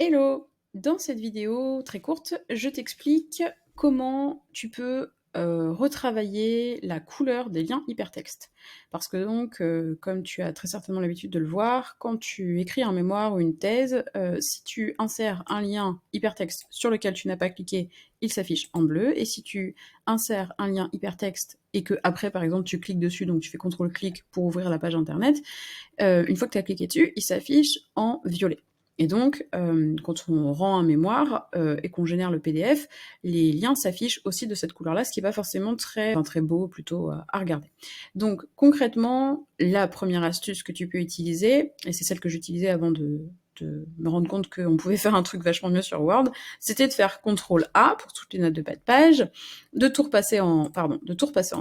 Hello! Dans cette vidéo très courte, je t'explique comment tu peux retravailler la couleur des liens hypertextes. Parce que donc, comme tu as très certainement l'habitude de le voir, quand tu écris un mémoire ou une thèse, si tu insères un lien hypertexte sur lequel tu n'as pas cliqué, il s'affiche en bleu, et si tu insères un lien hypertexte et que après, par exemple, tu cliques dessus, donc tu fais CTRL-clic pour ouvrir la page internet, une fois que tu as cliqué dessus, il s'affiche en violet. Et donc, quand on rend un mémoire et qu'on génère le PDF, les liens s'affichent aussi de cette couleur-là, ce qui n'est pas forcément très beau plutôt à regarder. Donc concrètement, la première astuce que tu peux utiliser, et c'est celle que j'utilisais avant de me rendre compte qu'on pouvait faire un truc vachement mieux sur Word, c'était de faire CTRL-A pour toutes les notes de bas de page, de tout repasser en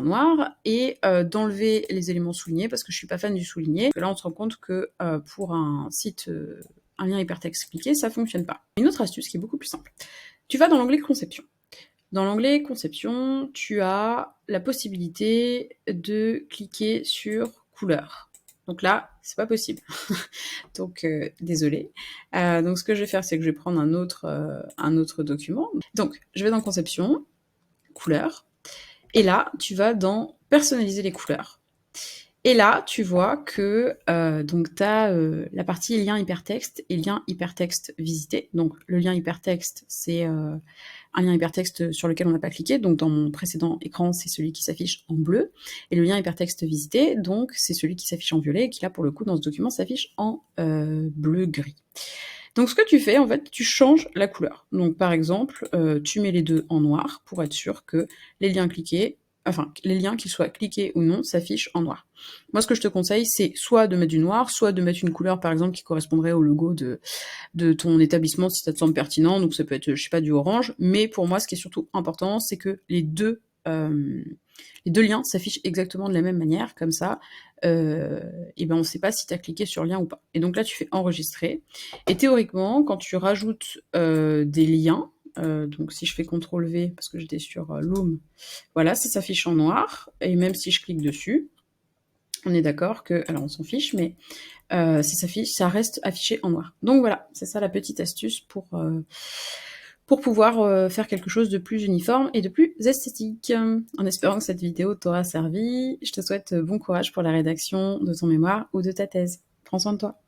noir et d'enlever les éléments soulignés, parce que je suis pas fan du souligné. Là, on se rend compte que pour un site, un lien hypertexte cliqué, ça fonctionne pas. Une autre astuce qui est beaucoup plus simple. Tu vas dans l'onglet Conception. Dans l'onglet Conception, tu as la possibilité de cliquer sur Couleur. Donc là, c'est pas possible. Donc, désolé. Donc, ce que je vais faire, c'est que je vais prendre un autre document. Donc, je vais dans Conception, Couleur, et là, tu vas dans Personnaliser les couleurs. Et là, tu vois que donc tu as la partie lien hypertexte et lien hypertexte visité. Donc le lien hypertexte, c'est un lien hypertexte sur lequel on n'a pas cliqué. Donc dans mon précédent écran, c'est celui qui s'affiche en bleu. Et le lien hypertexte visité, donc c'est celui qui s'affiche en violet et qui là, pour le coup, dans ce document, s'affiche en bleu-gris. Donc ce que tu fais, en fait, tu changes la couleur. Donc par exemple, tu mets les deux en noir pour être sûr que les liens cliqués, enfin les liens, qu'ils soient cliqués ou non, s'affichent en noir. Moi, ce que je te conseille, c'est soit de mettre du noir, soit de mettre une couleur, par exemple, qui correspondrait au logo de ton établissement, si ça te semble pertinent. Donc ça peut être, je sais pas, du orange. Mais pour moi, ce qui est surtout important, c'est que les deux liens s'affichent exactement de la même manière, comme ça, et ben on ne sait pas si tu as cliqué sur lien ou pas. Et donc là, tu fais enregistrer. Et théoriquement, quand tu rajoutes des liens, donc si je fais CTRL-V, parce que j'étais sur Loom, voilà, ça s'affiche en noir. Et même si je clique dessus, on est d'accord que, alors on s'en fiche, mais ça reste affiché en noir. Donc voilà, c'est ça la petite astuce pour pouvoir faire quelque chose de plus uniforme et de plus esthétique. En espérant que cette vidéo t'aura servi, je te souhaite bon courage pour la rédaction de ton mémoire ou de ta thèse. Prends soin de toi.